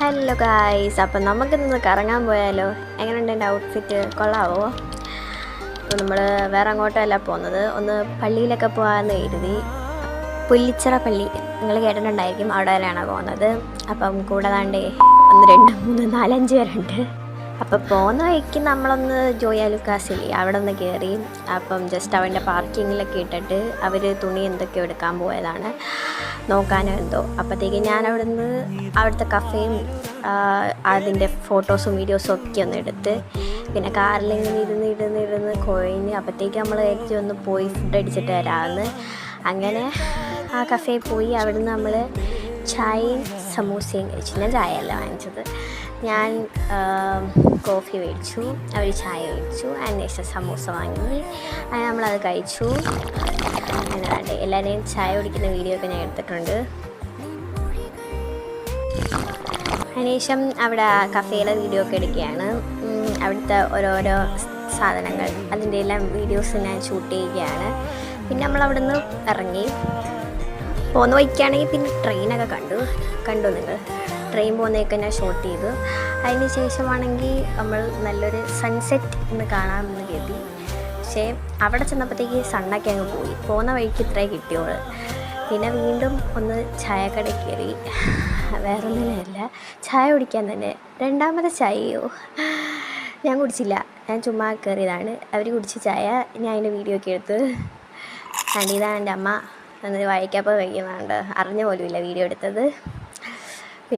Hello guys, അപ്പം നമുക്കിന്ന് കറങ്ങാൻ പോയാലോ? എങ്ങനെയുണ്ട് എൻ്റെ ഔട്ട്ഫിറ്റ്? കൊള്ളാവോ? അപ്പോൾ നമ്മൾ വേറെ അങ്ങോട്ടല്ല പോകുന്നത്, ഒന്ന് പള്ളിയിലൊക്കെ പോകാമെന്ന് കരുതി. പുല്ലിച്ചിറ പള്ളി നിങ്ങൾ കേട്ടിട്ടുണ്ടായിരിക്കും, അവിടെ വരെയാണ് പോകുന്നത്. അപ്പം കൂടെ താണ്ടേ 1 2 3 4 5 പേരുണ്ട്. അപ്പോൾ പോകുന്ന വഴിക്ക് നമ്മളൊന്ന് ജോയ ലുക്കാസില്ലേ അവിടെ ഒന്ന് കയറി. അപ്പം ജസ്റ്റ് അവൻ്റെ പാർക്കിങ്ങിലൊക്കെ ഇട്ടിട്ട് അവർ തുണി എന്തൊക്കെയോ എടുക്കാൻ പോയതാണ്, നോക്കാനോ എന്തോ. അപ്പോഴത്തേക്ക് ഞാൻ അവിടുത്തെ കഫേയും അതിൻ്റെ ഫോട്ടോസും വീഡിയോസും ഒക്കെ ഒന്ന് എടുത്ത്, പിന്നെ കാറിലിങ്ങനെ ഇരുന്ന് കൊഴിഞ്ഞ്. അപ്പോഴത്തേക്ക് നമ്മൾ ഏറ്റവും ഒന്ന് പോയി ഫുഡ് അടിച്ചിട്ട് വരാമെന്ന്. അങ്ങനെ ആ കഫേയിൽ പോയി. അവിടുന്ന് നമ്മൾ ചായയും സമൂസയും കഴിച്ചു. ഞാൻ ചായയല്ല വാങ്ങിച്ചത്, ഞാൻ കോഫി മേടിച്ചു, അവർ ചായ മേടിച്ചു, അതിനുശേഷം സമൂസ വാങ്ങി. അങ്ങനെ നമ്മളത് കഴിച്ചു. അങ്ങനെ എല്ലാവരെയും ചായ കുടിക്കുന്ന വീഡിയോ ഒക്കെ ഞാൻ എടുത്തിട്ടുണ്ട്. അതിനുശേഷം അവിടെ കഫേയിലെ വീഡിയോ ഒക്കെ എടുക്കുകയാണ്. അവിടുത്തെ ഓരോരോ സാധനങ്ങൾ അതിൻ്റെ എല്ലാം വീഡിയോസ് ഞാൻ ഷൂട്ട് ചെയ്യുകയാണ്. പിന്നെ നമ്മളവിടെ നിന്ന് ഇറങ്ങി പോകുന്ന വഴിക്കാണെങ്കിൽ പിന്നെ ട്രെയിനൊക്കെ കണ്ടു നിങ്ങൾ. ട്രെയിൻ പോകുന്നതൊക്കെ ഞാൻ ഷൂട്ട് ചെയ്തു. അതിന് ശേഷമാണെങ്കിൽ നമ്മൾ നല്ലൊരു സൺസെറ്റ് ഒന്ന് കാണാമെന്ന് കരുതി. പക്ഷേ അവിടെ ചെന്നപ്പോഴത്തേക്ക് സണ്ണൊക്കെ അങ്ങ് പോയി. പോകുന്ന വഴിക്ക് ഇത്രേ കിട്ടിയോളൂ. പിന്നെ വീണ്ടും ഒന്ന് ചായക്കടയിൽ കയറി. വേറെ ഒന്നിനല്ല, ചായ കുടിക്കാൻ തന്നെ. രണ്ടാമത്തെ ചായയോ ഞാൻ കുടിച്ചില്ല, ഞാൻ ചുമ്മാ കയറിയതാണ്. അവർ കുടിച്ച ചായ ഞാൻ അതിൻ്റെ വീഡിയോ ഒക്കെ എടുത്ത്. ഇതാണ് എൻ്റെ അമ്മ വായിക്കാപ്പോൾ കഴിക്കുന്നുണ്ട്, അറിഞ്ഞ പോലുമില്ല വീഡിയോ എടുത്തത്.